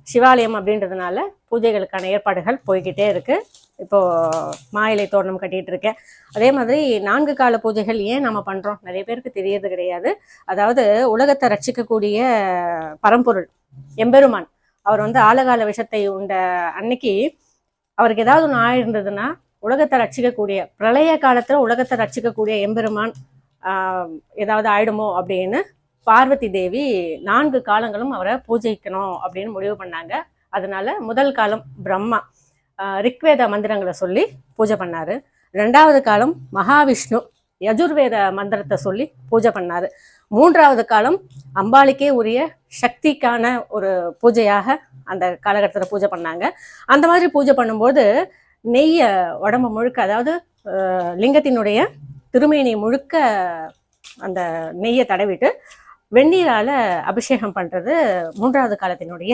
சிவாலயம் அப்படின்றதுனால பூஜைகளுக்கான ஏற்பாடுகள் போய்கிட்டே இருக்கு. இப்போ மாயிலை தோரணம் கட்டிட்டு இருக்கேன். அதே மாதிரி 4 கால பூஜைகள் ஏன் நம்ம பண்றோம் நிறைய பேருக்கு தெரியறது கிடையாது. அதாவது உலகத்தை ரட்சிக்கக்கூடிய பரம்பொருள் எம்பெருமான் அவர் ஆழகால விஷத்தை உண்ட அன்னைக்கு அவருக்கு ஏதாவது ஒன்று ஆயிருந்ததுன்னா உலகத்தை ரட்சிக்கக்கூடிய பிரளய காலத்துல உலகத்தை ரட்சிக்கக்கூடிய எம்பெருமான் ஏதாவது ஆயிடுமோ அப்படின்னு பார்வதி தேவி 4 காலங்களும் அவரை பூஜைக்கணும் அப்படின்னு முடிவு பண்ணாங்க. அதனால முதல் காலம் பிரம்மா ரிக்வேத மந்திரங்களை சொல்லி பூஜை பண்ணாரு. 2வது காலம் மகாவிஷ்ணு யஜுர்வேத மந்திரத்தை சொல்லி பூஜை பண்ணாரு. 3வது காலம் அம்பாளுக்கே உரிய சக்திக்கான ஒரு பூஜையாக அந்த காலகட்டத்தில் பூஜை பண்ணாங்க. அந்த மாதிரி பூஜை பண்ணும்போது நெய்யை உடம்பு முழுக்க, அதாவது லிங்கத்தினுடைய திருமேனி முழுக்க அந்த நெய்யை தடவிட்டு வெந்நீரால அபிஷேகம் பண்றது 3வது காலத்தினுடைய